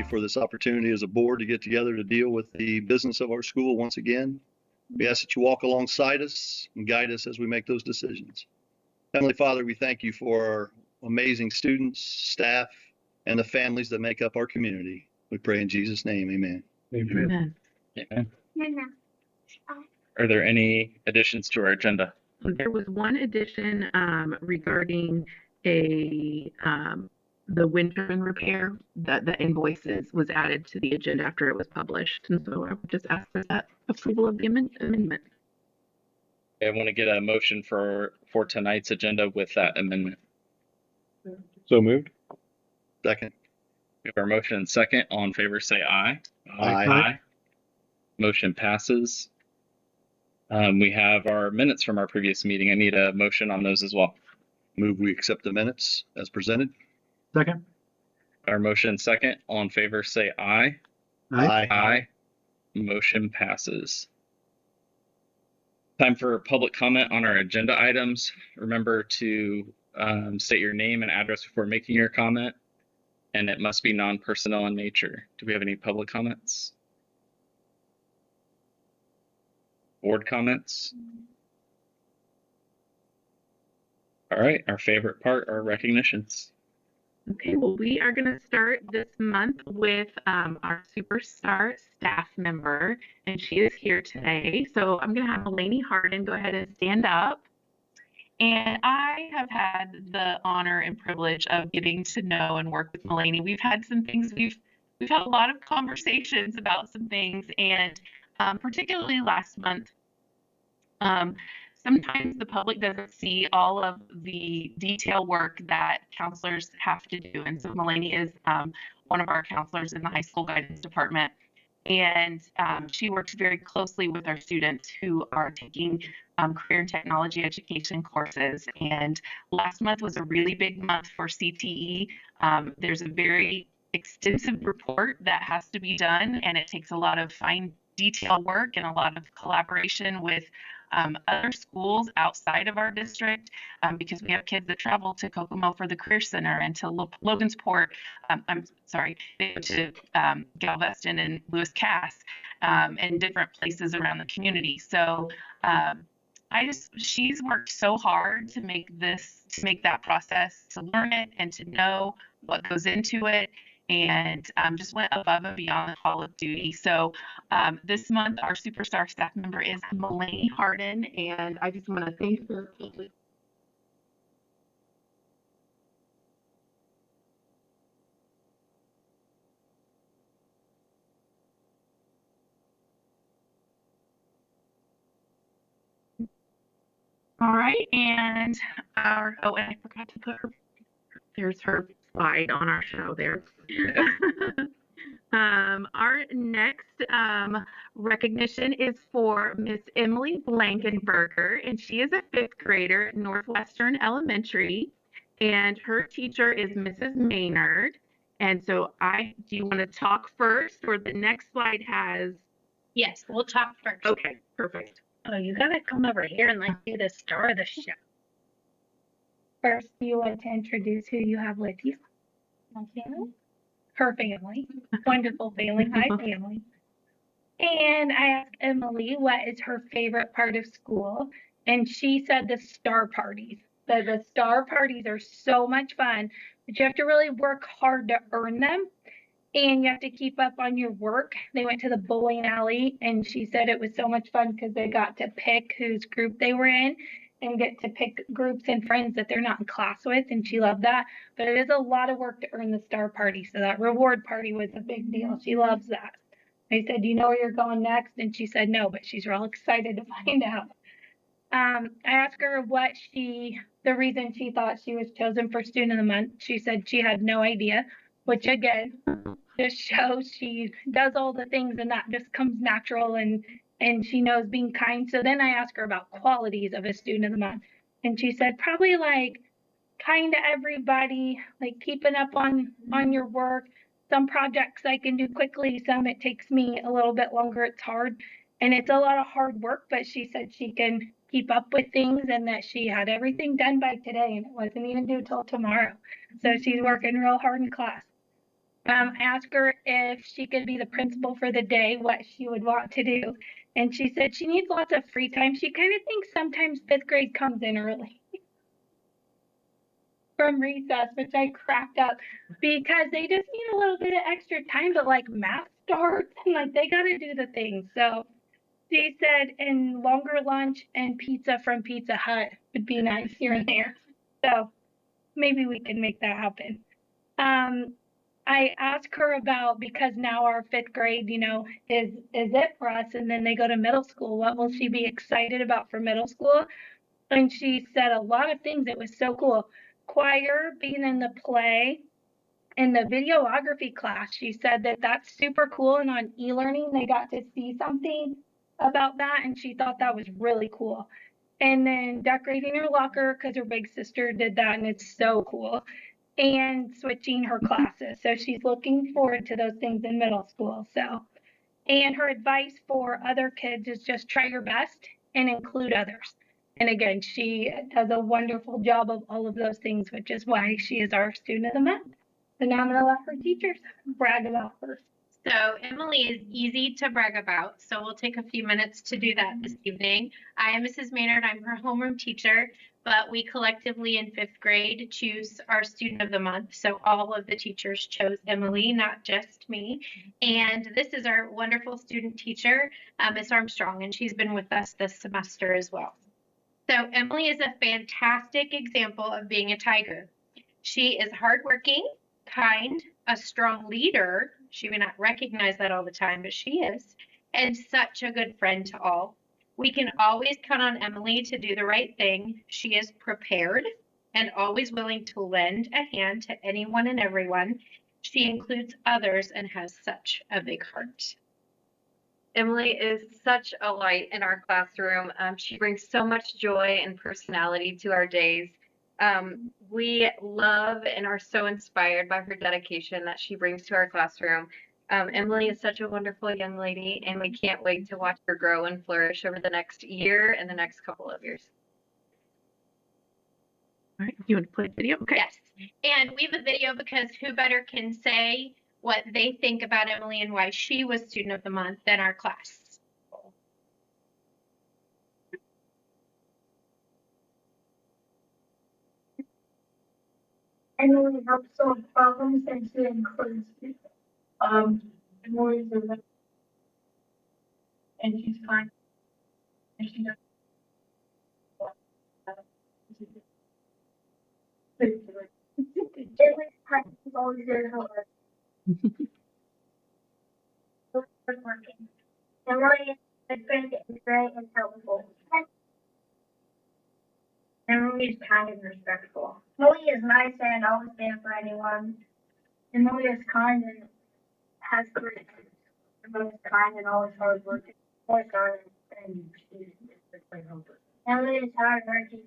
for this opportunity as a board to get together to deal with the business of our school once again. We ask that you walk alongside us and guide us as we make those decisions. Heavenly Father, we thank you for our amazing students, staff, and the families that make up our community. We pray in Jesus' name, amen. Amen. Amen. Are there any additions to our agenda? There was one addition regarding the wind turbine repair, that the invoices was added to the agenda after it was published. And so I would just ask for that approval of the amendment. I want to get a motion for tonight's agenda with that amendment. So moved. Second. We have our motion and second. All in favor, say aye. Aye. Motion passes. We have our minutes from our previous meeting. I need a motion on those as well. Move we accept the minutes as presented. Second. Our motion and second. All in favor, say aye. Aye. Motion passes. Time for public comment on our agenda items. Remember to state your name and address before making your comment, and it must be non-personnel in nature. Do we have any public comments? Board comments? All right, our favorite part are recognitions. Okay, well, we are going to start this month with our superstar staff member, and she is here today. So I'm going to have Mulaney Harden go ahead and stand up. And I have had the honor and privilege of getting to know and work with Mulaney. We've had some things, we've had a lot of conversations about some things, and particularly last month, sometimes the public doesn't see all of the detail work that counselors have to do. And so Mulaney is one of our counselors in the high school guidance department. And she works very closely with our students who are taking career and technology education courses. And last month was a really big month for CTE. There's a very extensive report that has to be done, and it takes a lot of fine detail work and a lot of collaboration with other schools outside of our district, because we have kids that travel to Kokomo for the Career Center and to Logansport. They go to Galveston and Lewis Cass and different places around the community. So she's worked so hard to make that process, to learn it and to know what goes into it, and just went above and beyond the call of duty. So this month, our superstar staff member is Mulaney Harden, and I just want to thank her publicly. All right, and and I forgot to put there's her slide on our show there. Our next recognition is for Miss Emily Blankenberger, and she is a 5th grader at Northwestern Elementary, and her teacher is Mrs. Maynard. And so do you want to talk first, or the next slide has? Yes, we'll talk first. Okay, perfect. Oh, you gotta come over here and be the star of the show. First, do you want to introduce who you have with you? My family. Her family. Wonderful family. Hi, family. And I asked Emily what is her favorite part of school, and she said the star parties. The star parties are so much fun, but you have to really work hard to earn them, and you have to keep up on your work. They went to the bowling alley, and she said it was so much fun because they got to pick whose group they were in and get to pick groups and friends that they're not in class with, and she loved that. But it is a lot of work to earn the star party, so that reward party was a big deal. She loves that. I said, do you know where you're going next? And she said no, but she's real excited to find out. I asked her the reason she thought she was chosen for Student of the Month. She said she had no idea, which again just shows she does all the things and that just comes natural, and she knows being kind. So then I asked her about qualities of a Student of the Month, and she said probably kind to everybody, keeping up on your work. Some projects I can do quickly, some it takes me a little bit longer. It's hard, and it's a lot of hard work, but she said she can keep up with things and that she had everything done by today, and it wasn't even due till tomorrow. So she's working real hard in class. Asked her if she could be the principal for the day, what she would want to do. And she said she needs lots of free time. She kind of thinks sometimes 5th grade comes in early from recess, which I cracked up because they just need a little bit of extra time, but like math starts and like they got to do the things. So she said, and longer lunch and pizza from Pizza Hut would be nice here and there. So maybe we can make that happen. I asked her about, because now our 5th grade, you know, is it for us, and then they go to middle school. What will she be excited about for middle school? And she said a lot of things. It was so cool. Choir, being in the play, and the videography class. She said that that's super cool, and on e-learning they got to see something about that, and she thought that was really cool. And then decorating her locker, because her big sister did that, and it's so cool. And switching her classes. So she's looking forward to those things in middle school. So, and her advice for other kids is just try your best and include others. And again, she does a wonderful job of all of those things, which is why she is our student of the month. So now I'm going to let her teachers brag about her. So Emily is easy to brag about, so we'll take a few minutes to do that this evening. I am Mrs. Maynard, I'm her homeroom teacher, but we collectively in 5th grade choose our student of the month. So all of the teachers chose Emily, not just me. And this is our wonderful student teacher, Miss Armstrong, and she's been with us this semester as well. So Emily is a fantastic example of being a tiger. She is hardworking, kind, a strong leader. She may not recognize that all the time, but she is, and such a good friend to all. We can always count on Emily to do the right thing. She is prepared and always willing to lend a hand to anyone and everyone. She includes others and has such a big heart. Emily is such a light in our classroom. She brings so much joy and personality to our days. We love and are so inspired by her dedication that she brings to our classroom. Emily is such a wonderful young lady, and we can't wait to watch her grow and flourish over the next year and the next couple of years. All right, you want to play the video? Okay. Yes, and we have a video because who better can say what they think about Emily and why she was student of the month than our class. Emily helps solve problems and she includes people. Emily's a and she's kind and she does Emily's kind is always very hard. Working. Emily is a friend and very helpful. Emily is kind and respectful. Emily is nice and always there for anyone. Emily is kind and has great. Emily is kind and always hardworking. Always kind and she's helpful. Emily is hardworking.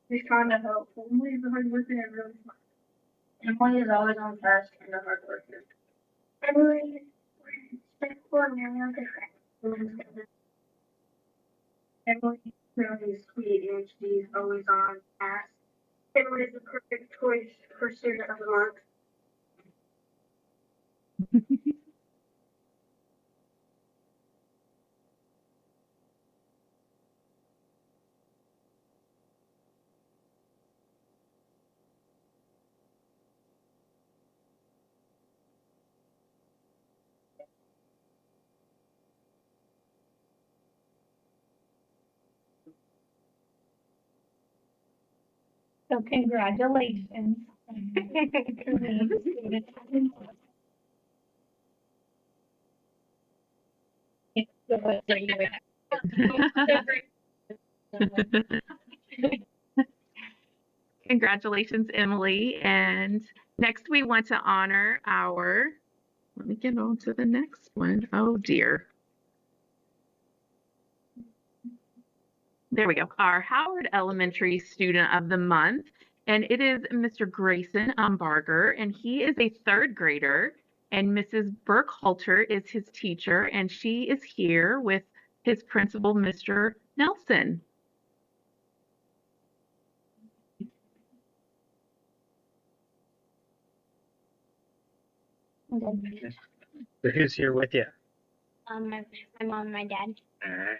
She's kind and helpful. Emily is hardworking and really smart. Emily is always on task and a hard worker. Emily is respectful and Emily is a friend. Emily is really sweet and she's always on task. Emily is the perfect choice for student of the month. So congratulations. Congratulations, Emily. And next we want to honor our, let me get on to the next one. Oh dear. There we go. Our Howard Elementary Student of the Month. And it is Mr. Grayson Umbarger, and he is a 3rd grader. And Mrs. Burkhalter is his teacher, and she is here with his principal, Mr. Nelson. I'm good. So who's here with you? My mom and my dad. All right.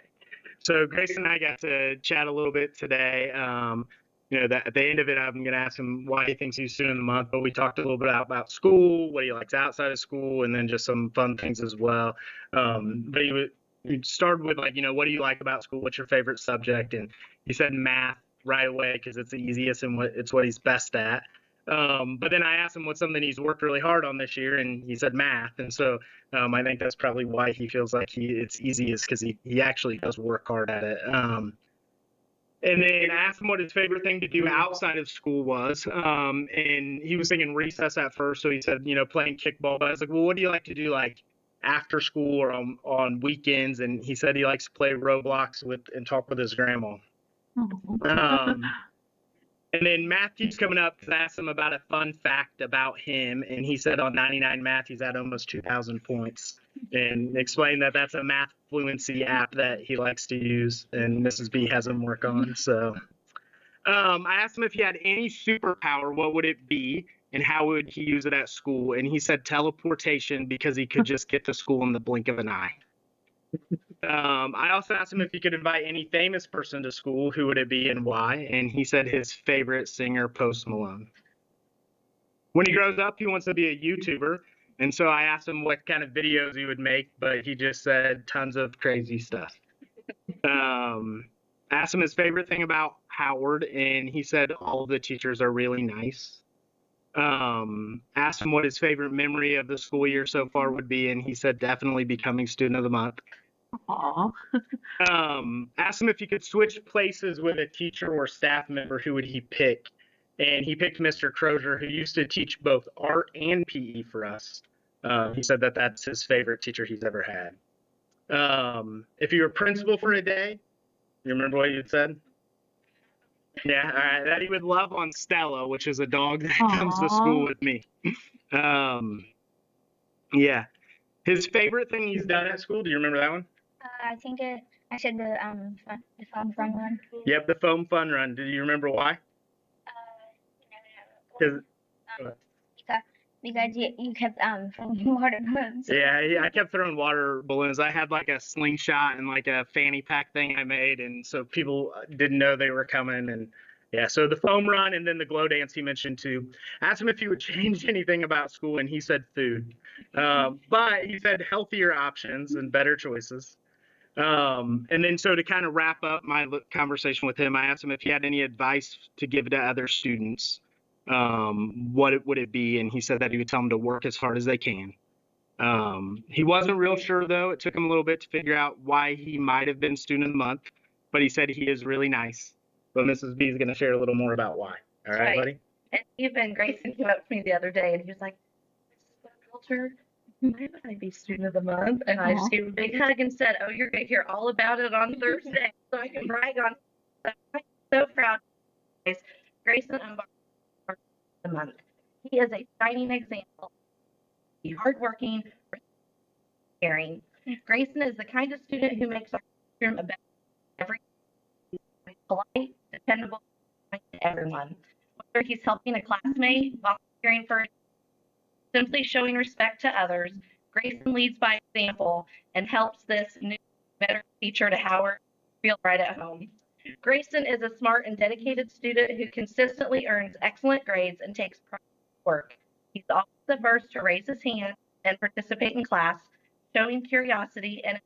So Grace and I got to chat a little bit today. That at the end of it, I'm going to ask him why he thinks he's student of the month. But we talked a little bit about school, what he likes outside of school, and then just some fun things as well. But he started with what do you like about school? What's your favorite subject? And he said math right away because it's the easiest and it's what he's best at. But then I asked him what's something he's worked really hard on this year, and he said math. And so I think that's probably why he feels like it's easy, is because he actually does work hard at it. And then I asked him what his favorite thing to do outside of school was. And he was thinking recess at first. So he said, playing kickball. But I was like, well, what do you like to do after school or on weekends? And he said he likes to play Roblox and talk with his grandma. And then math keeps coming up because I asked him about a fun fact about him, and he said on 99 Math he's at almost 2,000 points, and explained that that's a math fluency app that he likes to use, and Mrs. B has him work on. So I asked him if he had any superpower, what would it be, and how would he use it at school? And he said teleportation, because he could just get to school in the blink of an eye. I also asked him if he could invite any famous person to school, who would it be and why? And he said his favorite singer, Post Malone. When he grows up, he wants to be a YouTuber. And so I asked him what kind of videos he would make, but he just said tons of crazy stuff. Asked him his favorite thing about Howard, and he said all of the teachers are really nice. Asked him what his favorite memory of the school year so far would be, and he said definitely becoming student of the month. Aww. Asked him if he could switch places with a teacher or staff member, who would he pick? And he picked Mr. Crozier, who used to teach both art and PE for us. He said that that's his favorite teacher he's ever had. If you were principal for a day, you remember what you said? Yeah, all right. That he would love on Stella, which is a dog that comes to school with me. Yeah. His favorite thing he's done at school, do you remember that one? I think I said the foam fun run. Yep, the foam fun run. Do you remember why? Because you kept throwing water balloons. Yeah, I kept throwing water balloons. I had like a slingshot and like a fanny pack thing I made, and so people didn't know they were coming. And yeah, so the foam run and then the glow dance he mentioned too. I asked him if he would change anything about school, and he said food. But he said healthier options and better choices. And then so to kind of wrap up my conversation with him, I asked him if he had any advice to give to other students. What would it be? And he said that he would tell them to work as hard as they can. He wasn't real sure, though. It took him a little bit to figure out why he might have been student of the month, but he said he is really nice. But Mrs. B is going to share a little more about why. All right, buddy? And even Grayson came up to me the other day, and he was like, Mrs. Walter, why would I be student of the month? And I just gave him a big hug and said, oh, you're going to hear all about it on Thursday, so I can brag on it. I'm so proud of you guys. Grayson embarked on the month. He is a shining example. He's hardworking, caring. Grayson is the kind of student who makes our classroom a better every day. Polite, dependable, kind to everyone. Whether he's helping a classmate, volunteering for, simply showing respect to others, Grayson leads by example and helps this new, better teacher to Howard feel right at home. Grayson is a smart and dedicated student who consistently earns excellent grades and takes pride in his work. He's always the first to raise his hand and participate in class, showing curiosity and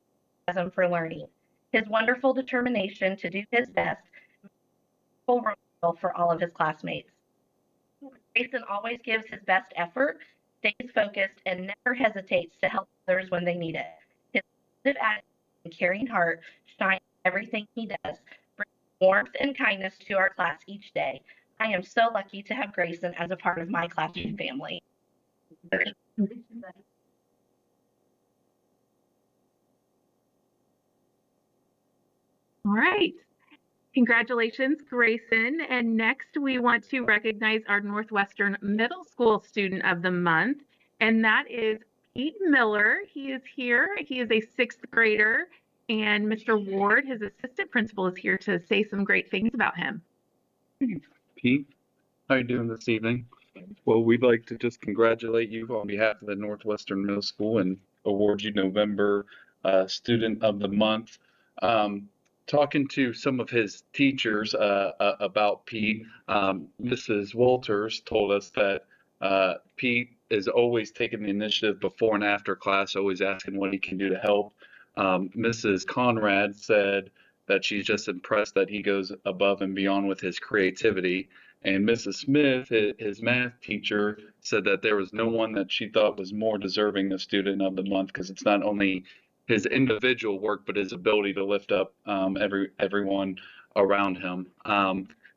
enthusiasm for learning. His wonderful determination to do his best makes a role model for all of his classmates. Grayson always gives his best effort, stays focused, and never hesitates to help others when they need it. His positive attitude and caring heart shine in everything he does, bringing warmth and kindness to our class each day. I am so lucky to have Grayson as a part of my classroom family. All right. Congratulations, Grayson. And next, we want to recognize our Northwestern Middle School Student of the Month, and that is Pete Miller. He is here. He is a 6th grader, and Mr. Ward, his assistant principal, is here to say some great things about him. Pete, how are you doing this evening? Well, we'd like to just congratulate you on behalf of the Northwestern Middle School and award you November Student of the Month. Talking to some of his teachers about Pete, Mrs. Walters told us that Pete is always taking the initiative before and after class, always asking what he can do to help. Mrs. Conrad said that she's just impressed that he goes above and beyond with his creativity. And Mrs. Smith, his math teacher, said that there was no one that she thought was more deserving of Student of the Month, because it's not only his individual work, but his ability to lift up everyone around him.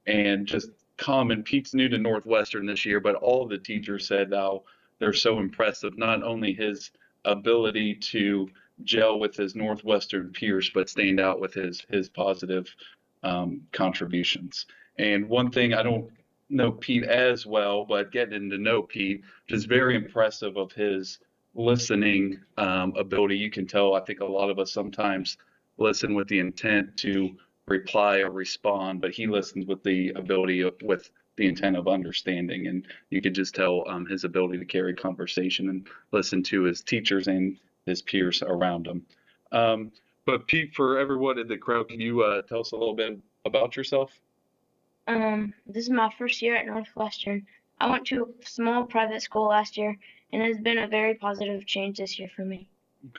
And just common, Pete's new to Northwestern this year, but all of the teachers said how they're so impressive, not only his ability to gel with his Northwestern peers, but stand out with his positive contributions. And one thing, I don't know Pete as well, but getting to know Pete, just very impressive of his listening ability. You can tell, I think a lot of us sometimes listen with the intent to reply or respond, but he listens with the ability with the intent of understanding. And you could just tell his ability to carry conversation and listen to his teachers and his peers around him. But Pete, for everyone in the crowd, can you tell us a little bit about yourself? This is my first year at Northwestern. I went to a small private school last year, and it has been a very positive change this year for me.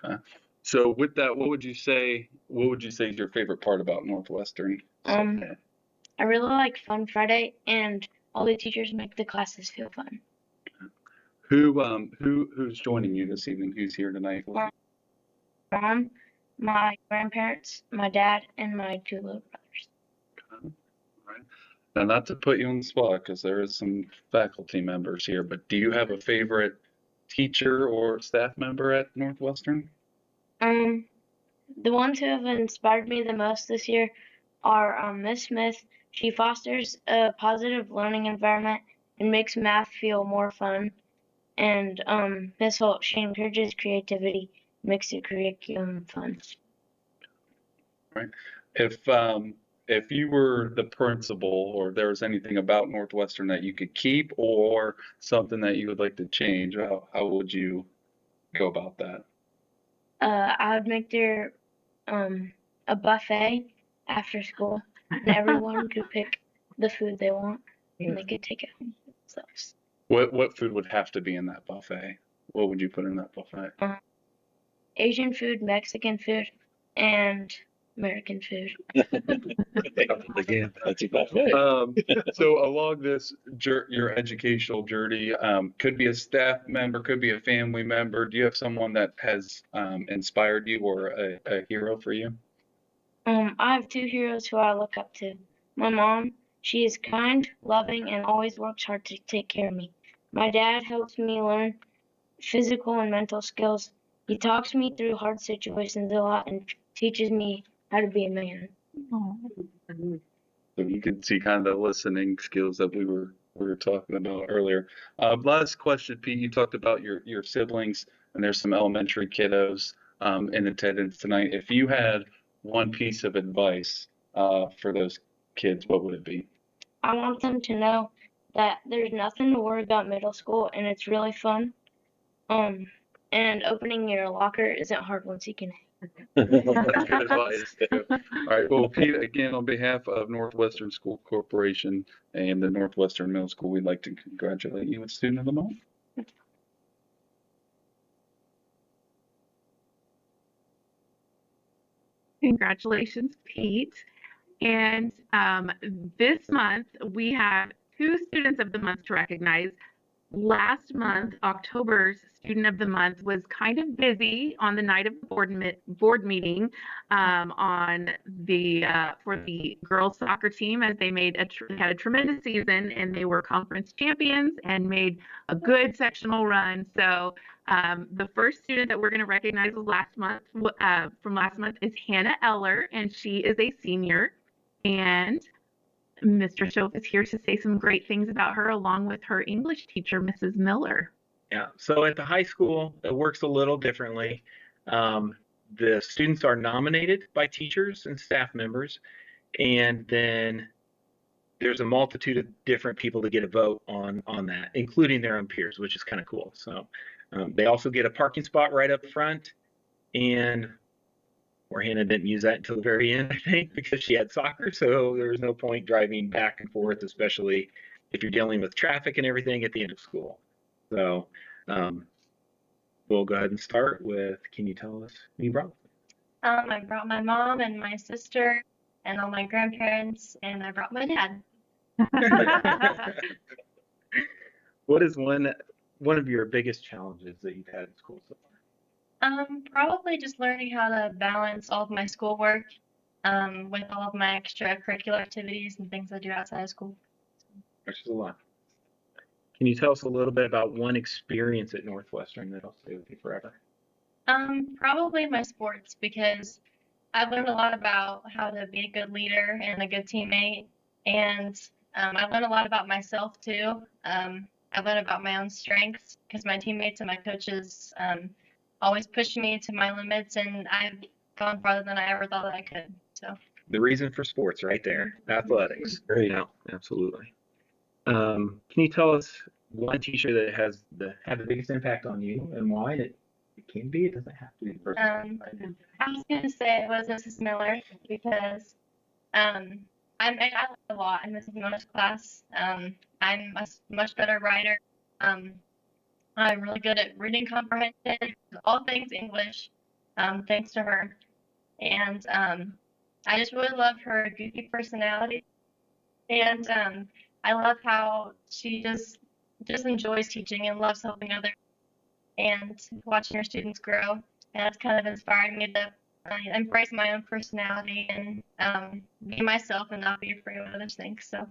Okay. So with that, what would you say is your favorite part about Northwestern? I really like Fun Friday, and all the teachers make the classes feel fun. Who's joining you this evening? Who's here tonight? My mom, my grandparents, my dad, and my two little brothers. Okay. All right. Now, not to put you on the spot, because there is some faculty members here, but do you have a favorite teacher or staff member at Northwestern? The ones who have inspired me the most this year are Miss Smith. She fosters a positive learning environment and makes math feel more fun. And Miss Holt, she encourages creativity, makes the curriculum fun. Right. If you were the principal, or there was anything about Northwestern that you could keep or something that you would like to change, how would you go about that? I would make there a buffet after school, and everyone could pick the food they want, and they could take it home themselves. What food would have to be in that buffet? What would you put in that buffet? Asian food, Mexican food, and American food. Again, that's a buffet. So along this your educational journey, could be a staff member, could be a family member. Do you have someone that has inspired you or a hero for you? I have two heroes who I look up to. My mom, she is kind, loving, and always works hard to take care of me. My dad helps me learn physical and mental skills. He talks me through hard situations a lot and teaches me how to be a man. So you can see kind of the listening skills that we were talking about earlier. Last question, Pete. You talked about your siblings, and there's some elementary kiddos in attendance tonight. If you had one piece of advice for those kids, what would it be? I want them to know that there's nothing to worry about middle school, and it's really fun. And opening your locker isn't hard once you can. That's good advice. All right. Well, Pete, again, on behalf of Northwestern School Corporation and the Northwestern Middle School, we'd like to congratulate you with Student of the Month. Congratulations, Pete. And this month, we have 2 Students of the Month to recognize. Last month, October's Student of the Month was kind of busy on the night of the board meeting on the for the girls soccer team, as they had a tremendous season, and they were conference champions and made a good sectional run. So the first student that we're going to recognize from last month is Hannah Eller, and she is a senior. And Mr. Schoaf is here to say some great things about her, along with her English teacher, Mrs. Miller. Yeah, so at the high school, it works a little differently. The students are nominated by teachers and staff members, and then there's a multitude of different people that get a vote on that, including their own peers, which is kind of cool. So they also get a parking spot right up front, and poor Hannah didn't use that until the very end, I think, because she had soccer. So there was no point driving back and forth, especially if you're dealing with traffic and everything at the end of school. So we'll go ahead and start with, can you tell us who you brought? I brought my mom and my sister and all my grandparents, and I brought my dad. What is one of your biggest challenges that you've had in school so far? Probably just learning how to balance all of my schoolwork, with all of my extracurricular activities and things I do outside of school. Which is a lot. Can you tell us a little bit about one experience at Northwestern that'll stay with you forever? Probably my sports, because I've learned a lot about how to be a good leader and a good teammate, and I learned a lot about myself too. I learned about my own strengths because my teammates and my coaches always push me to my limits, and I've gone farther than I ever thought that I could. So The reason for sports right there, athletics. Great. Yeah, absolutely. Can you tell us one teacher that has had the biggest impact on you and why? It can be, it doesn't have to be the person. I was gonna say it was Mrs. Miller, because I learned a lot in Mrs. Miller's class. I'm a much better writer. I'm really good at reading comprehension, all things English, thanks to her. And I just really love her goofy personality, and I love how she just enjoys teaching and loves helping others and watching her students grow. And that's kind of inspired me to embrace my own personality and be myself and not be afraid of what others think. So.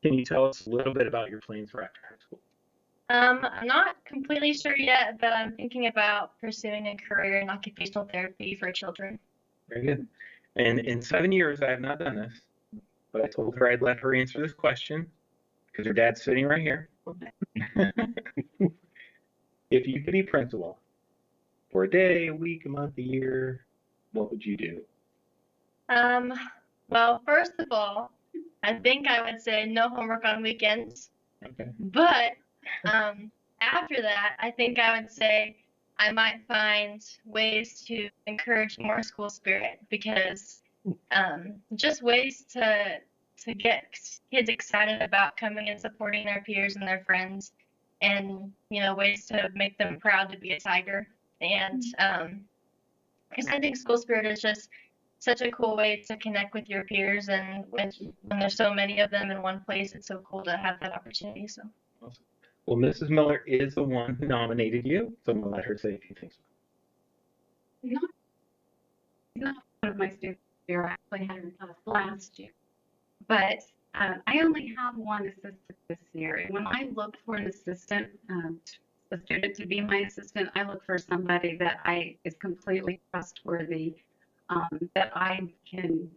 Can you tell us a little bit about your plans for after high school? I'm not completely sure yet, but I'm thinking about pursuing a career in occupational therapy for children. Very good. And in 7 years, I have not done this, but I told her I'd let her answer this question because her dad's sitting right here. If you could be principal for a day, a week, a month, a year, what would you do? Well, first of all, I think I would say no homework on weekends. Okay. But after that, I think I would say I might find ways to encourage more school spirit, because just ways to get kids excited about coming and supporting their peers and their friends, and ways to make them proud to be a Tiger. And because I think school spirit is just such a cool way to connect with your peers, and when there's so many of them in one place, it's so cool to have that opportunity. So. Awesome. Well, Mrs. Miller is the one who nominated you, so I'm going to let her say a few things. Not one of my students here. I actually had her last year. But I only have one assistant this year. And when I look for an assistant, a student to be my assistant, I look for somebody that is completely trustworthy, that I can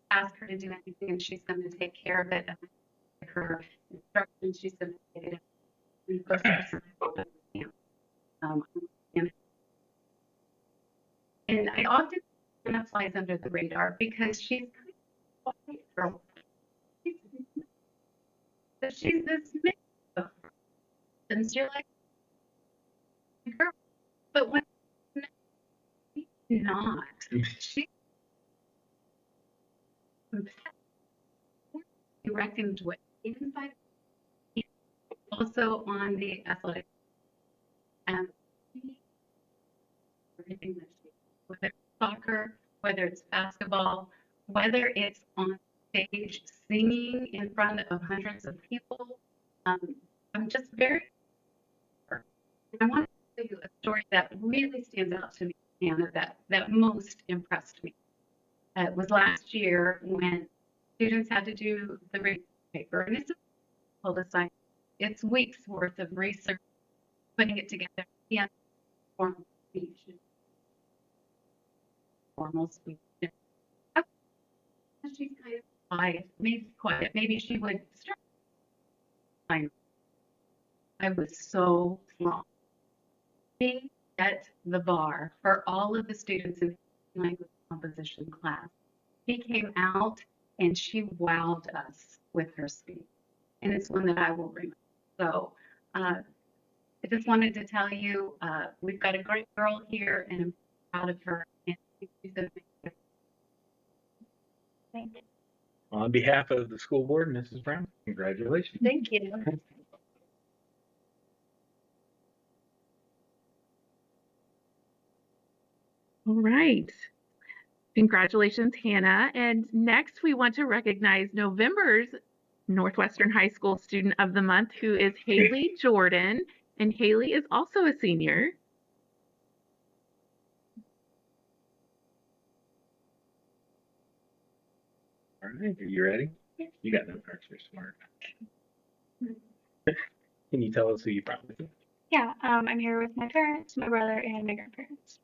ask her to do anything and she's going to take care of it. And her instructions, she's going to take it. And I often kind of flies under the radar because she's kind of quiet girl. But she's this mix of and you're like, girl, but when not, she directing to what inside, also on the athletic, and everything that she, whether it's soccer, whether it's basketball, whether it's on stage singing in front of hundreds of people. I'm just very. I want to tell you a story that really stands out to me, Hannah, that most impressed me. It was last year when students had to do the research paper, and it's a full assignment. It's weeks worth of research, putting it together. Yeah, formal speech. Formal speech. She's kind of quiet. Maybe she would start. I was so wrong. Being at the bar for all of the students in language composition class. She came out and she wowed us with her speech. And it's one that I will remember. So I just wanted to tell you, we've got a great girl here and I'm proud of her. And she's a big Thank you. On behalf of the school board, Mrs. Brown, congratulations. Thank you. All right. Congratulations, Hannah. And next, we want to recognize November's Northwestern High School Student of the Month, who is Haley Jordan. And Haley is also a senior. All right, are you ready? You got no cards, you're smart. Can you tell us who you brought with you? Yeah, I'm here with my parents, my brother, and my grandparents.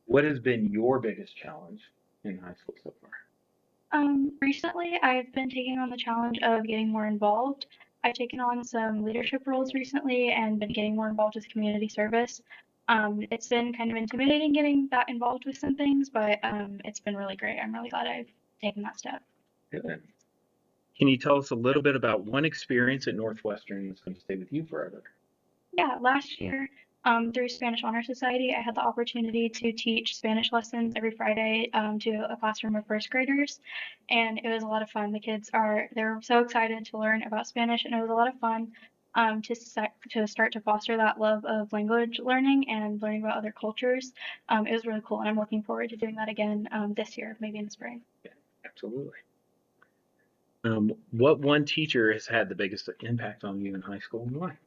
What has been your biggest challenge in high school so far? Recently, I've been taking on the challenge of getting more involved. I've taken on some leadership roles recently and been getting more involved with community service. It's been kind of intimidating getting that involved with some things, but it's been really great. I'm really glad I've taken that step. Good. Can you tell us a little bit about one experience at Northwestern that's going to stay with you forever? Yeah, last year, through Spanish Honor Society, I had the opportunity to teach Spanish lessons every Friday to a classroom of first graders, and it was a lot of fun. The kids they're so excited to learn about Spanish, and it was a lot of fun to start to foster that love of language learning and learning about other cultures. It was really cool, and I'm looking forward to doing that again this year, maybe in the spring. Yeah, absolutely. What one teacher has had the biggest impact on you in high school and why?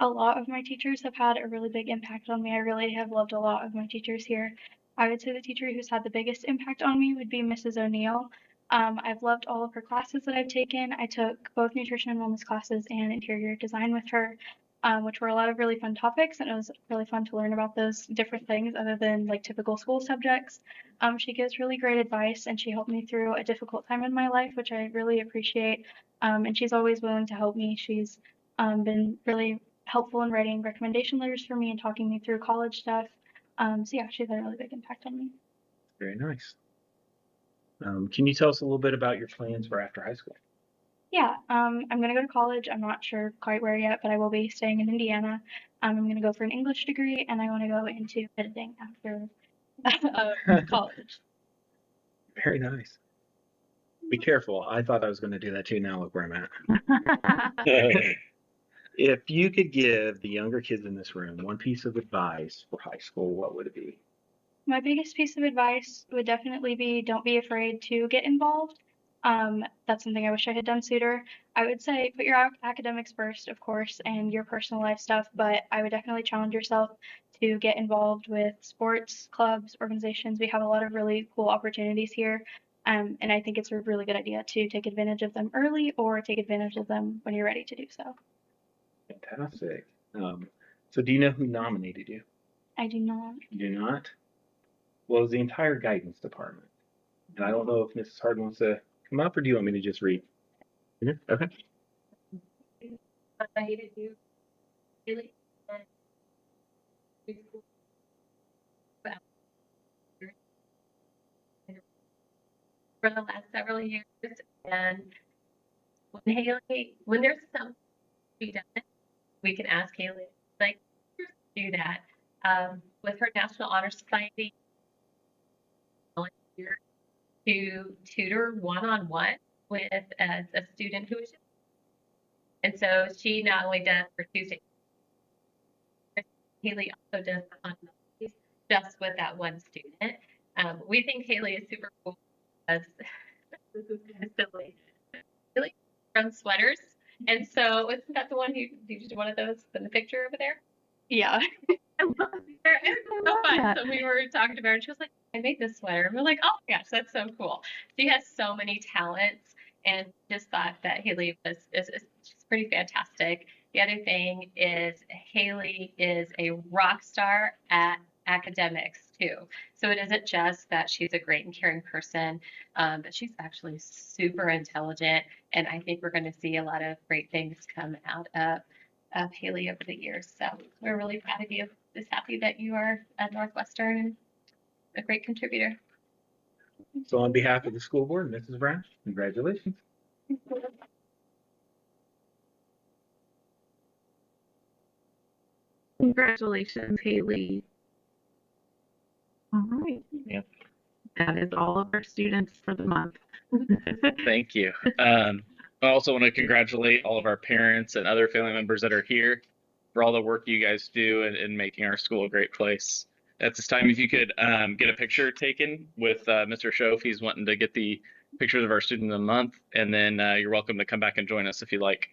A lot of my teachers have had a really big impact on me. I really have loved a lot of my teachers here. I would say the teacher who's had the biggest impact on me would be Mrs. O'Neill. I've loved all of her classes that I've taken. I took both nutrition and wellness classes and interior design with her, which were a lot of really fun topics, and it was really fun to learn about those different things other than like typical school subjects. She gives really great advice, and she helped me through a difficult time in my life, which I really appreciate. And she's always willing to help me. She's been really helpful in writing recommendation letters for me and talking me through college stuff. So yeah, she's had a really big impact on me. Very nice. Can you tell us a little bit about your plans for after high school? Yeah, I'm gonna go to college. I'm not sure quite where yet, but I will be staying in Indiana. I'm gonna go for an English degree, and I want to go into editing after college. Very nice. Be careful. I thought I was going to do that too. Now look where I'm at. If you could give the younger kids in this room one piece of advice for high school, what would it be? My biggest piece of advice would definitely be don't be afraid to get involved. That's something I wish I had done sooner. I would say put your academics first, of course, and your personal life stuff, but I would definitely challenge yourself to get involved with sports, clubs, organizations. We have a lot of really cool opportunities here, and I think it's a really good idea to take advantage of them early or take advantage of them when you're ready to do so. Fantastic. So do you know who nominated you? I do not. You do not? Well, it was the entire guidance department. And I don't know if Mrs. Hard wants to come up, or do you want me to just read? Okay. I hated you. Really? For the last several years, and when there's something to be done, we can ask Haley, like, do that. With her National Honor Society, to tutor one-on-one with a student who is, and so she not only does for Tuesday, Haley also does on Mondays just with that one student. We think Haley is super cool because this is kind of silly. Haley runs sweaters, and so isn't that the one you did one of those in the picture over there? Yeah. I love it. It's so fun. So we were talking to her, and she was like, I made this sweater. And we're like, oh my gosh, that's so cool. She has so many talents, and just thought that Haley is just pretty fantastic. The other thing is Haley is a rock star at academics too. So it isn't just that she's a great and caring person, but she's actually super intelligent. And I think we're going to see a lot of great things come out of Haley over the years. So we're really proud of you. Just happy that you are at Northwestern. a great contributor. So on behalf of the school board, Mrs. Brown, congratulations. Congratulations, Haley. All right. Yep. That is all of our students for the month. Thank you. I also want to congratulate all of our parents and other family members that are here for all the work you guys do in making our school a great place. At this time, if you could get a picture taken with Mr. Show, if he's wanting to get the pictures of our student of the month, and then you're welcome to come back and join us if you like.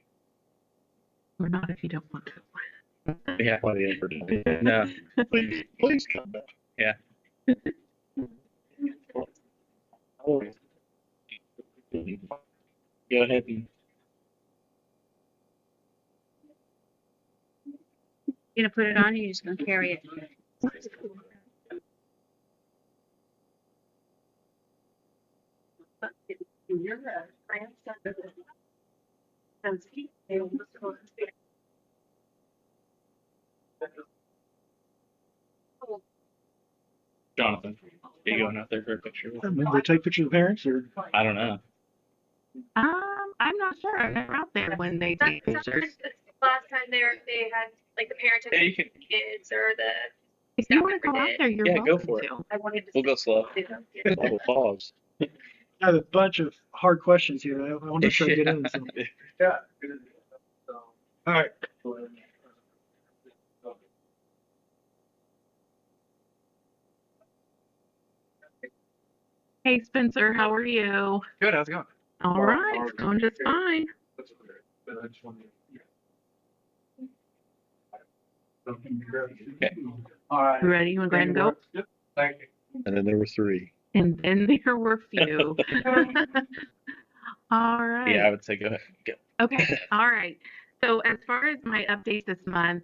Or not if you don't want to. Yeah. No. Please come back. Yeah. Go ahead and You gonna put it on, or you just gonna carry it? Jonathan, are you going out there for a picture? They take pictures of parents, or I don't know. I'm not sure. I'm never out there when they take pictures. Last time they had like the parents of Yeah, you can. kids or the. If you want to go out there, you're Yeah, go welcome for it. to. I wanted to. We'll go slow. Little dogs. I have a bunch of hard questions here. I want to make sure I get in. So. Yeah. All right. Hey, Spencer, how are you? Good. How's it going? All right, it's going just fine. Okay. All right. You ready? You want to go ahead and go? Yep. Thank you. And then there were 3. And then there were few. All right. Yeah, I would say go ahead. Go. Okay. All right. So as far as my update this month,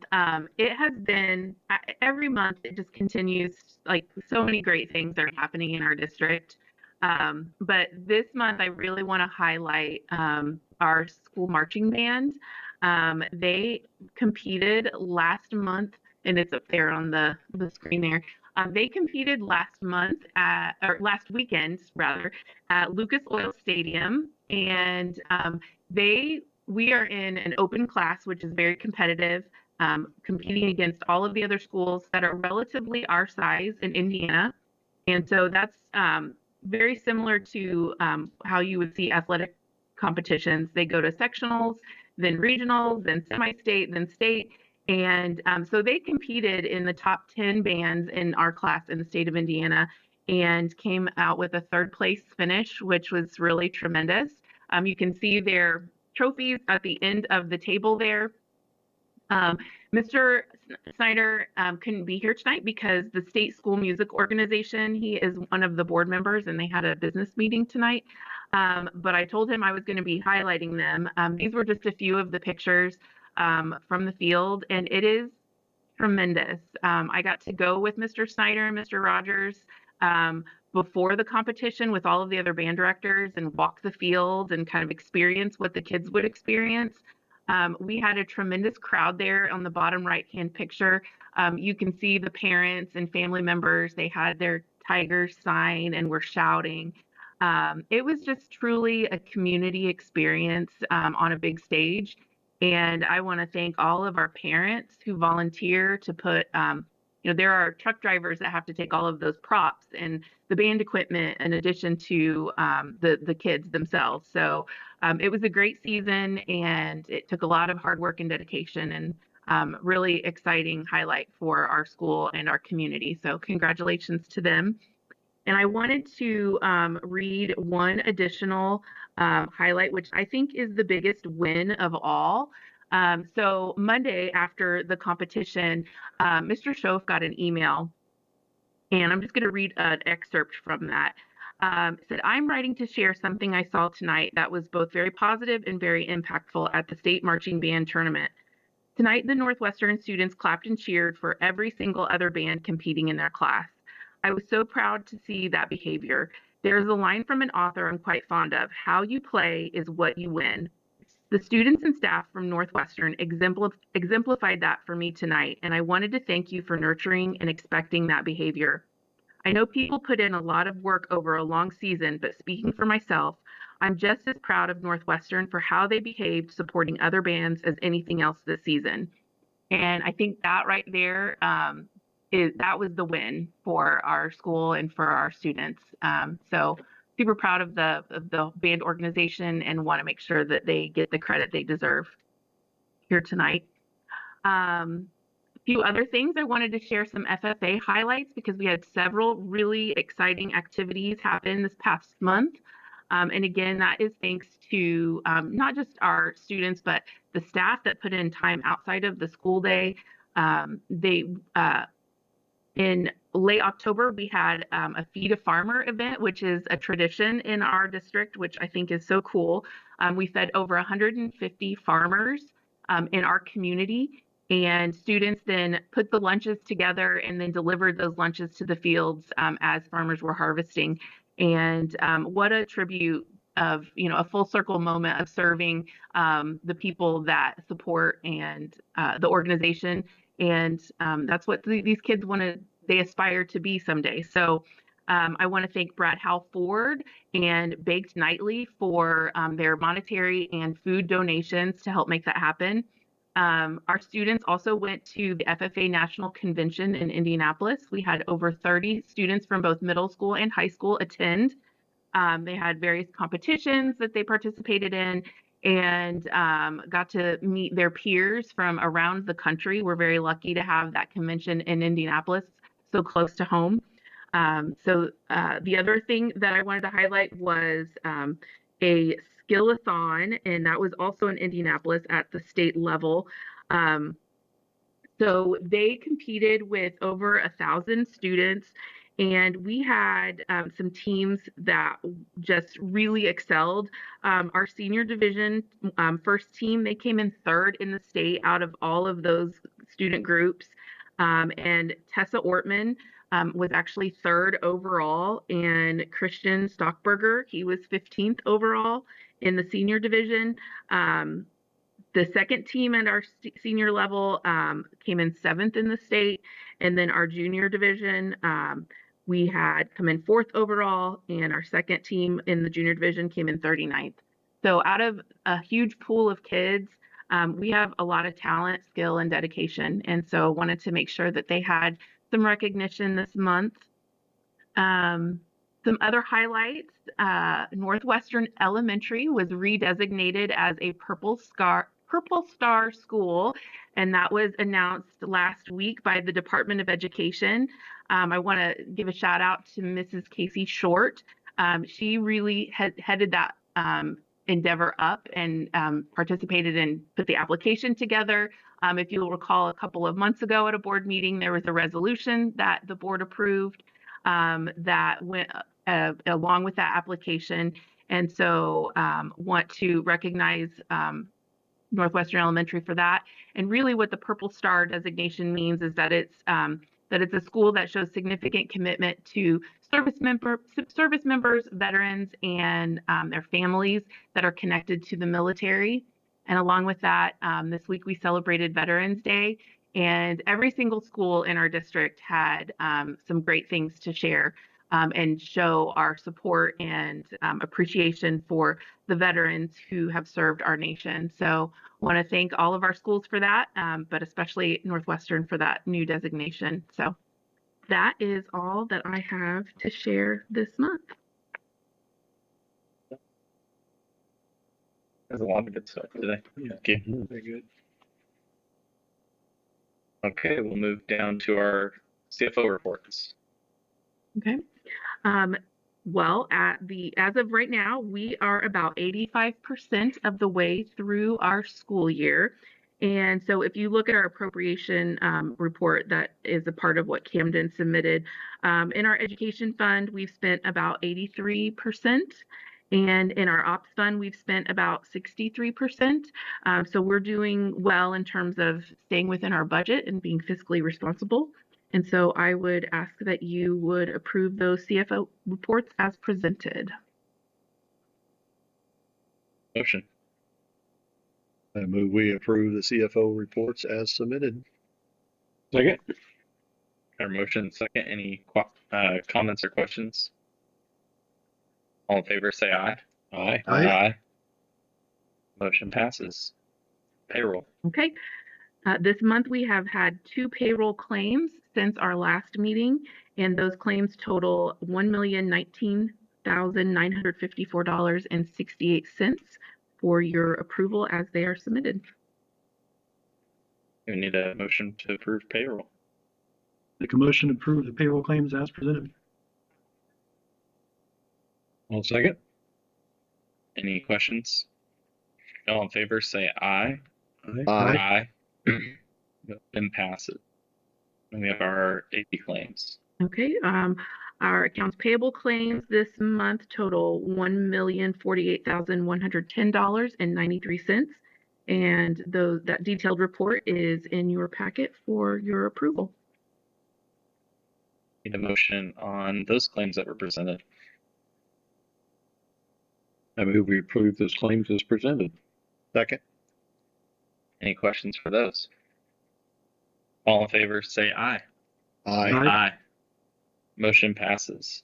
it has been every month it just continues, like so many great things are happening in our district. But this month I really want to highlight our school marching band. They competed last month, and it's up there on the screen there. They competed last weekend rather, at Lucas Oil Stadium, and we are in an open class, which is very competitive, competing against all of the other schools that are relatively our size in Indiana. And so that's very similar to how you would see athletic competitions. They go to sectionals, then regionals, then semi-state, then state. And so they competed in the top 10 bands in our class in the state of Indiana and came out with a 3rd place finish, which was really tremendous. You can see their trophies at the end of the table there. Mr. Snyder couldn't be here tonight because the state school music organization, he is one of the board members, and they had a business meeting tonight. But I told him I was going to be highlighting them. These were just a few of the pictures from the field, and it is tremendous. I got to go with Mr. Snyder and Mr. Rogers before the competition with all of the other band directors and walk the field and kind of experience what the kids would experience. We had a tremendous crowd there on the bottom right-hand picture. You can see the parents and family members. They had their Tigers sign and were shouting. It was just truly a community experience on a big stage. And I want to thank all of our parents who volunteer to put, there are truck drivers that have to take all of those props and the band equipment in addition to the kids themselves. So it was a great season, and it took a lot of hard work and dedication, and really exciting highlight for our school and our community. So congratulations to them. And I wanted to read one additional highlight, which I think is the biggest win of all. So Monday after the competition, Mr. Schoaf got an email, and I'm just going to read an excerpt from that. It said, "I'm writing to share something I saw tonight that was both very positive and very impactful at the state marching band tournament. Tonight, the Northwestern students clapped and cheered for every single other band competing in their class. I was so proud to see that behavior. There's a line from an author I'm quite fond of: how you play is what you win. The students and staff from Northwestern exemplified that for me tonight, and I wanted to thank you for nurturing and expecting that behavior. I know people put in a lot of work over a long season, but speaking for myself, I'm just as proud of Northwestern for how they behaved supporting other bands as anything else this season. And I think that right there, that was the win for our school and for our students. So super proud of the band organization and want to make sure that they get the credit they deserve here tonight. A few other things, I wanted to share some FFA highlights because we had several really exciting activities happen this past month. And again, that is thanks to not just our students, but the staff that put in time outside of the school day. In late October, we had a Feed a Farmer event, which is a tradition in our district, which I think is so cool. We fed over 150 farmers in our community, and students then put the lunches together and then delivered those lunches to the fields as farmers were harvesting. And what a tribute of, a full circle moment of serving the people that support and the organization. And that's what these kids they aspire to be someday. So I want to thank Brad Halford and Baked Nightly for their monetary and food donations to help make that happen. Our students also went to the FFA National Convention in Indianapolis. We had over 30 students from both middle school and high school attend. They had various competitions that they participated in and got to meet their peers from around the country. We're very lucky to have that convention in Indianapolis, so close to home. The other thing that I wanted to highlight was a skill-a-thon, and that was also in Indianapolis at the state level. So they competed with over 1,000 students, and we had some teams that just really excelled. Our senior division first team, they came in third in the state out of all of those student groups. And Tessa Ortman was actually third overall, and Christian Stockberger, he was 15th overall in the senior division. The second team at our senior level came in 7th in the state, and then our junior division, we had come in 4th overall, and our second team in the junior division came in 39th. So out of a huge pool of kids, we have a lot of talent, skill, and dedication, and so wanted to make sure that they had some recognition this month. Some other highlights, Northwestern Elementary was redesignated as a Purple Star school, and that was announced last week by the Department of Education. I want to give a shout out to Mrs. Casey Short. She really headed that endeavor up and participated and put the application together. If you'll recall, a couple of months ago at a board meeting, there was a resolution that the board approved that went along with that application. And so want to recognize Northwestern Elementary for that. And really what the Purple Star designation means is that it's a school that shows significant commitment to service members, veterans, and their families that are connected to the military. And along with that, this week we celebrated Veterans Day, and every single school in our district had some great things to share and show our support and appreciation for the veterans who have served our nation. So I want to thank all of our schools for that, but especially Northwestern for that new designation. So that is all that I have to share this month. There's a lot of good stuff today. Okay. Very good. Okay, we'll move down to our CFO reports. Okay. Well, as of right now, we are about 85% of the way through our school year. And so if you look at our appropriation report, that is a part of what Camden submitted. In our education fund, we've spent about 83%. And in our ops fund, we've spent about 63%. So we're doing well in terms of staying within our budget and being fiscally responsible. And so I would ask that you would approve those CFO reports as presented. Motion. I move we approve the CFO reports as submitted. Second. Our motion second. Any comments or questions? All in favor, say aye. Aye. Aye. Motion passes. Payroll. Okay. This month we have had 2 payroll claims since our last meeting, and those claims total $1,019,954.68 for your approval as they are submitted. We need a motion to approve payroll. Make a motion to approve the payroll claims as presented. I'll second. Any questions? All in favor, say aye. Aye. Motion passes. And we have our AP claims. Okay, our accounts payable claims this month total $1,048,110.93, and that detailed report is in your packet for your approval. Need a motion on those claims that were presented. I move we approve those claims as presented. Second. Any questions for those? All in favor, say aye. Aye. Motion passes.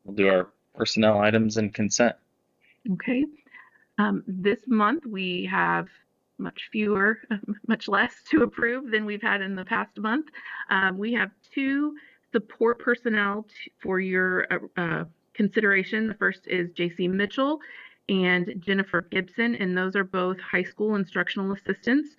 We'll do our personnel items and consent. Okay. This month we have much less to approve than we've had in the past month. We have 2 support personnel for your consideration. The first is JC Mitchell and Jennifer Gibson, and those are both high school instructional assistants.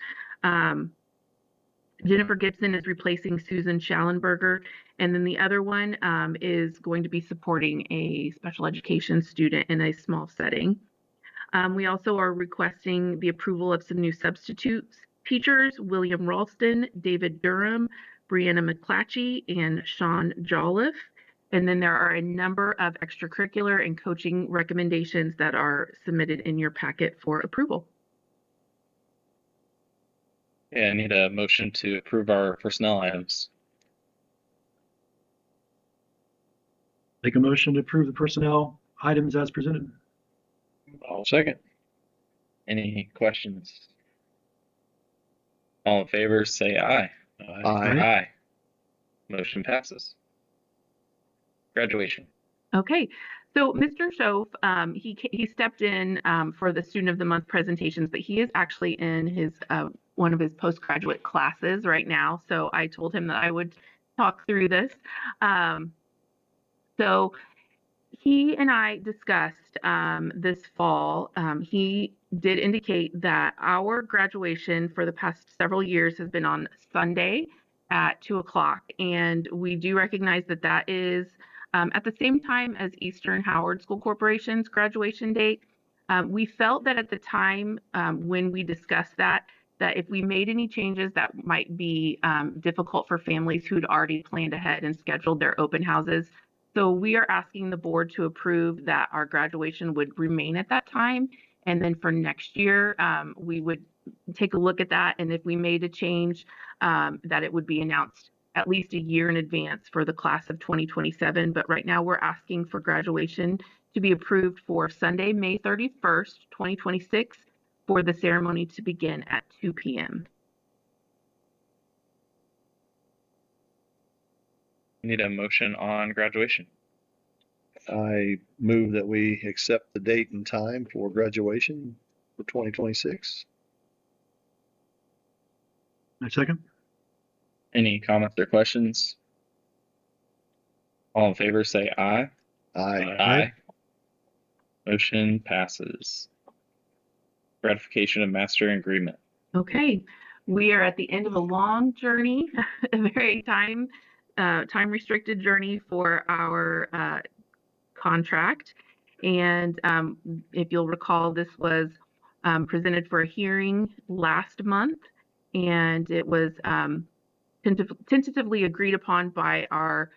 Jennifer Gibson is replacing Susan Schallenberger, and then the other one is going to be supporting a special education student in a small setting. We also are requesting the approval of some new substitute teachers, William Ralston, David Durham, Brianna McClatchy, and Sean Jolliffe. And then there are a number of extracurricular and coaching recommendations that are submitted in your packet for approval. Yeah, I need a motion to approve our personnel items. Make a motion to approve the personnel items as presented. I'll second. Any questions? All in favor, say aye. Aye. Motion passes. Graduation. Okay, so Mr. Schoaf, he stepped in for the Student of the Month presentations, but he is actually in his one of his postgraduate classes right now. So I told him that I would talk through this. So he and I discussed this fall. He did indicate that our graduation for the past several years has been on Sunday at 2 o'clock, and we do recognize that that is at the same time as Eastern Howard School Corporation's graduation date. We felt that at the time when we discussed that if we made any changes that might be difficult for families who'd already planned ahead and scheduled their open houses. So we are asking the board to approve that our graduation would remain at that time. And then for next year, we would take a look at that. And if we made a change, that it would be announced at least a year in advance for the class of 2027. But right now we're asking for graduation to be approved for Sunday, May 31st, 2026, for the ceremony to begin at 2 p.m. Need a motion on graduation. I move that we accept the date and time for graduation for 2026. I second. Any comments or questions? All in favor, say aye. Aye. Motion passes. Ratification of master agreement. Okay, we are at the end of a long journey, a very time restricted journey for our contract. And if you'll recall, this was presented for a hearing last month, and it was tentatively agreed upon by our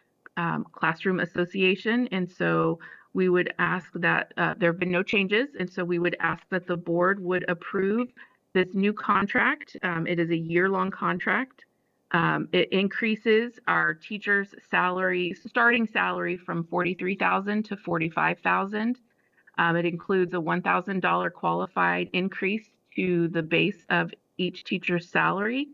classroom association. And so we would ask that there have been no changes. And so we would ask that the board would approve this new contract. It is a year-long contract. It increases our teachers' starting salary from $43,000 to $45,000. It includes a $1,000 qualified increase to the base of each teacher's salary.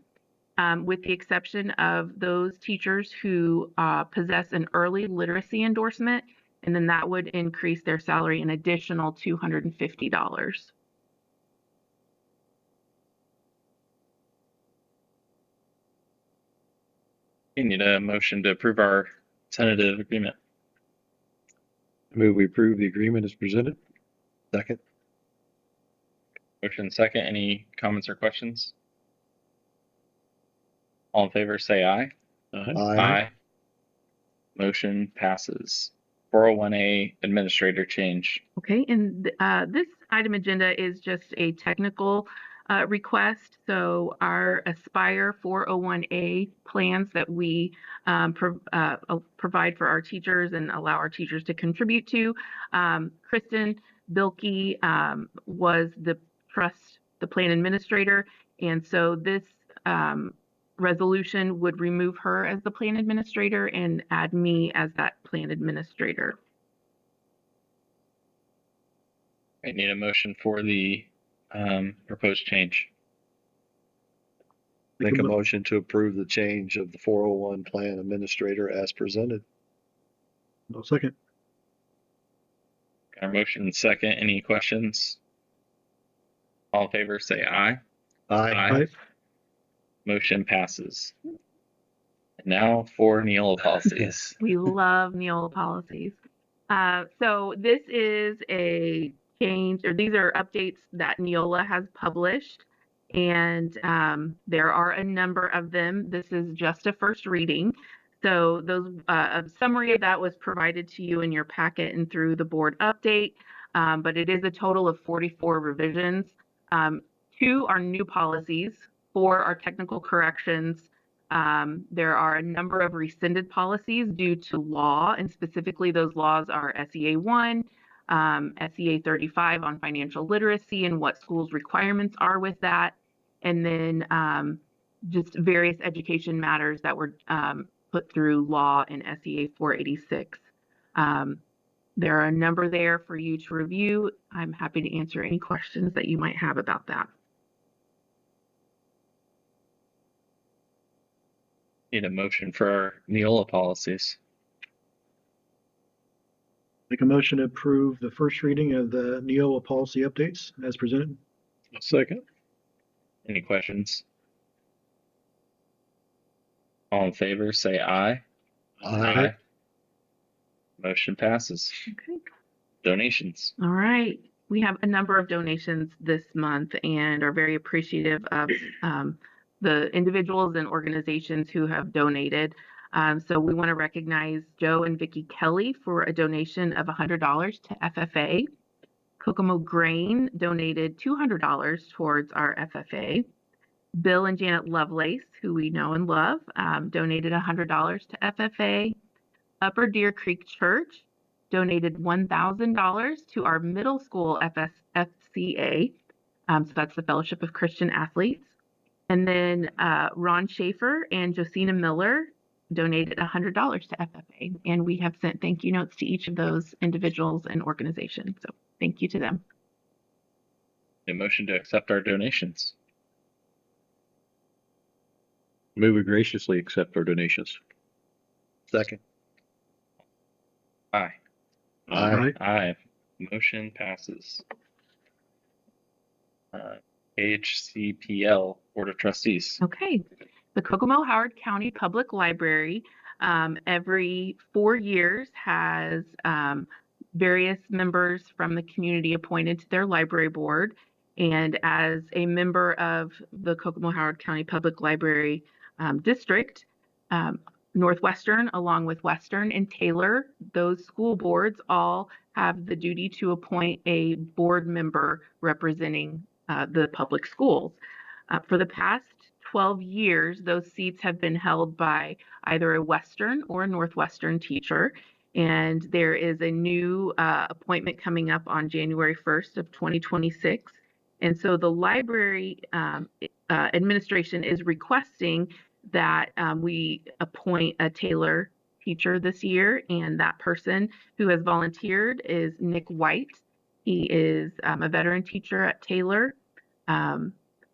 with the exception of those teachers who possess an early literacy endorsement, and then that would increase their salary an additional $250. You need a motion to approve our tentative agreement. Move we approve the agreement as presented. Second. Motion second. Any comments or questions? All in favor, say aye. Aye. Motion passes. 401A administrator change. Okay, and this item agenda is just a technical request. So our Aspire 401A plans that we provide for our teachers and allow our teachers to contribute to. Kristen Bilkey was the plan administrator, and so this resolution would remove her as the plan administrator and add me as that plan administrator. I need a motion for the proposed change. Make a motion to approve the change of the 401 plan administrator as presented. No second. Got a motion second. Any questions? All in favor, say aye. Aye. Motion passes. And now for Neola policies. We love Neola policies. So this is a change, or these are updates that Neola has published, and there are a number of them. This is just a first reading. So those a summary of that was provided to you in your packet and through the board update, but it is a total of 44 revisions. 2 are new policies, 4 are technical corrections. There are a number of rescinded policies due to law, and specifically those laws are SEA 1, SEA 35 on financial literacy and what schools' requirements are with that, and then just various education matters that were put through law in SEA 486. There are a number there for you to review. I'm happy to answer any questions that you might have about that. Need a motion for our Neola policies. Make a motion to approve the first reading of the Neola policy updates as presented. Second. Any questions? All in favor, say aye. Aye. Motion passes. Okay. Donations. All right. We have a number of donations this month and are very appreciative of the individuals and organizations who have donated. So we want to recognize Joe and Vicki Kelly for a donation of $100 to FFA. Kokomo Grain donated $200 towards our FFA. Bill and Janet Lovelace, who we know and love, donated $100 to FFA. Upper Deer Creek Church donated $1,000 to our middle school FCA. So that's the Fellowship of Christian Athletes. And then Ron Schaefer and Josina Miller donated $100 to FFA. And we have sent thank you notes to each of those individuals and organizations. So thank you to them. A motion to accept our donations. Move we graciously accept our donations. Second. Aye. Aye. Motion passes. HCPL Board of Trustees. Okay. The Kokomo Howard County Public Library every 4 years has various members from the community appointed to their library board. And as a member of the Kokomo Howard County Public Library District, Northwestern, along with Western and Taylor, those school boards all have the duty to appoint a board member representing the public schools. For the past 12 years, those seats have been held by either a Western or a Northwestern teacher. And there is a new appointment coming up on January 1st of 2026. And so the library administration is requesting that we appoint a Taylor teacher this year. And that person who has volunteered is Nick White. He is a veteran teacher at Taylor.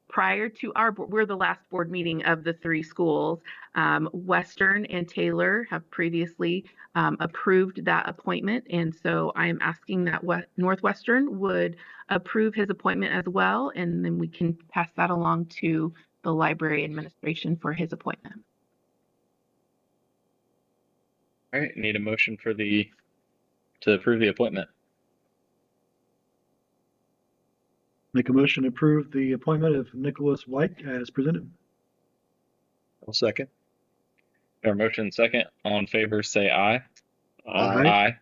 prior to we're the last board meeting of the 3 schools. Western and Taylor have previously approved that appointment, and so I am asking that Northwestern would approve his appointment as well, and then we can pass that along to the library administration for his appointment. All right, need a motion to approve the appointment. Make a motion to approve the appointment of Nicholas White as presented. I'll second. Our motion second. All in favor, say aye. Aye.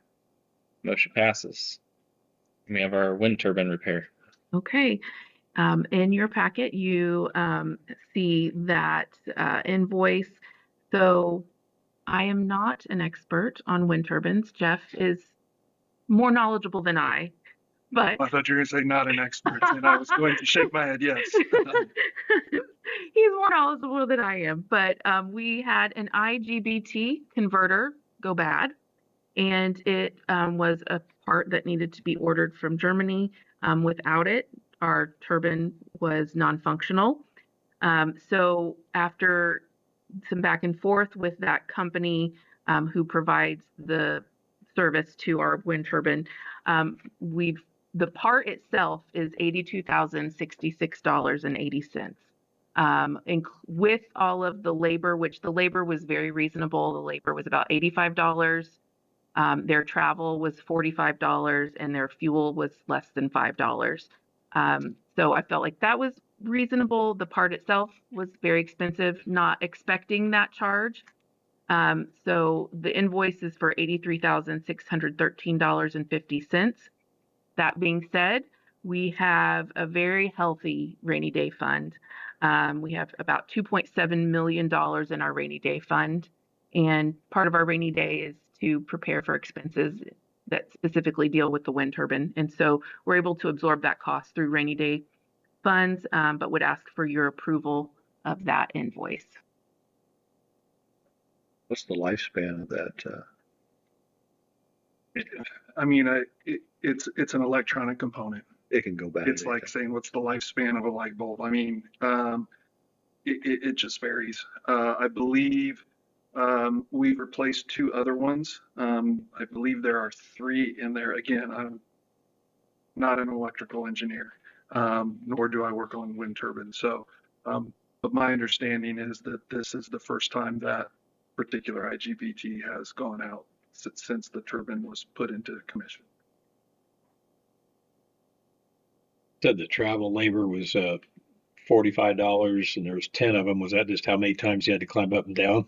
Motion passes. We have our wind turbine repair. Okay. In your packet, you see that invoice. So I am not an expert on wind turbines. Jeff is more knowledgeable than I, but I thought you were going to say not an expert, and I was going to shake my head yes. He's more knowledgeable than I am. But we had an IGBT converter go bad, and it was a part that needed to be ordered from Germany. Without it, our turbine was non-functional. So after some back and forth with that company who provides the service to our wind turbine, the part itself is $82,066.80. With all of the labor, which the labor was very reasonable. The labor was about $85. Their travel was $45, and their fuel was less than $5. So I felt like that was reasonable. The part itself was very expensive, not expecting that charge. So the invoice is for $83,613.50. That being said, we have a very healthy rainy day fund. We have about $2.7 million in our rainy day fund. And part of our rainy day is to prepare for expenses that specifically deal with the wind turbine. And so we're able to absorb that cost through rainy day funds, but would ask for your approval of that invoice. What's the lifespan of that? I mean, it's an electronic component. It can go bad. It's like saying, what's the lifespan of a light bulb? I mean, it just varies. I believe we've replaced 2 other ones. I believe there are 3 in there. Again, I'm not an electrical engineer, nor do I work on wind turbines. So, but my understanding is that this is the first time that particular IGBT has gone out since the turbine was put into commission. Said the travel labor was $45 and there was 10 of them. Was that just how many times you had to climb up and down?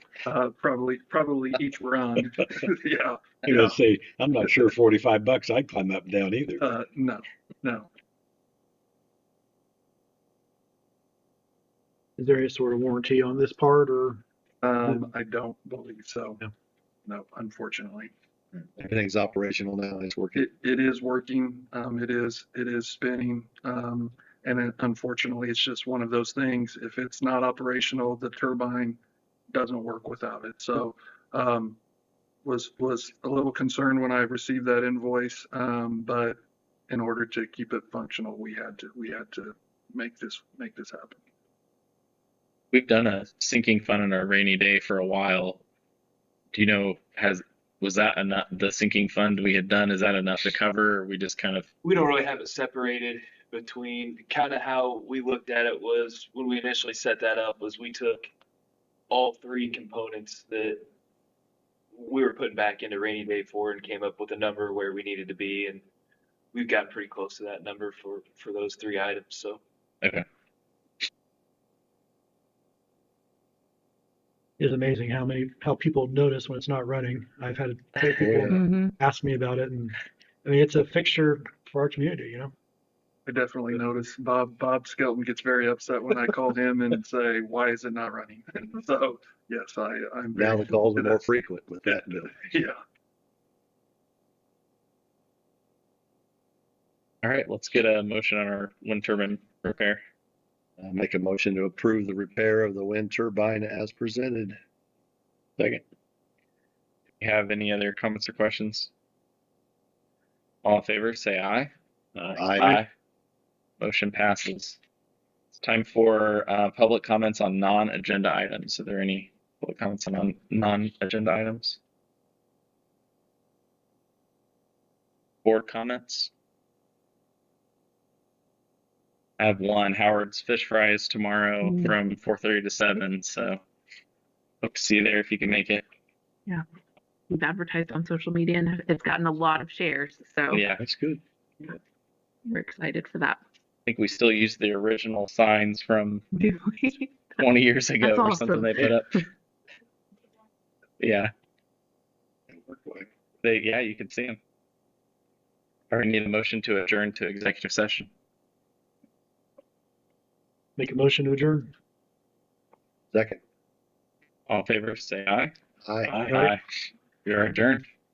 Probably each run. Yeah. I'm gonna say, I'm not sure $45 I'd climb up and down either. No. Is there any sort of warranty on this part, or? I don't believe so. No, unfortunately. Everything's operational now. It's working. It is working. It is spinning. And unfortunately, it's just one of those things. If it's not operational, the turbine doesn't work without it. So, was a little concerned when I received that invoice. But in order to keep it functional, we had to make this happen. We've done a sinking fund in our rainy day for a while. Do you know, was that enough? The sinking fund we had done, is that enough to cover, or we just kind of? We don't really have it separated between. Kind of how we looked at it was when we initially set that up was we took all 3 components that we were putting back into rainy day for and came up with a number where we needed to be, and we've got pretty close to that number for those 3 items. So. Okay. It's amazing how people notice when it's not running. I've had people ask me about it, and I mean, it's a fixture for our community, you know. I definitely noticed Bob Skelton gets very upset when I call him and say, why is it not running? And so yes, I'm now the calls are more frequent with that bill. Yeah. All right, let's get a motion on our wind turbine repair. I'll make a motion to approve the repair of the wind turbine as presented. Second. Do you have any other comments or questions? All in favor, say aye. Aye. Motion passes. It's time for public comments on non-agenda items. Are there any public comments on non-agenda items? Board comments? I have one. Howard's Fish Fries tomorrow from 4:30 to 7. So hope to see you there if you can make it. Yeah. We've advertised on social media and it's gotten a lot of shares. So Yeah, That's good. we're excited for that. I think we still use the original signs from 20 years ago That's or something awesome. they put up. Yeah. Yeah, you can see them. I already need a motion to adjourn to executive session. Make a motion to adjourn. Second. All in favor, say aye. Aye. Aye. We are adjourned.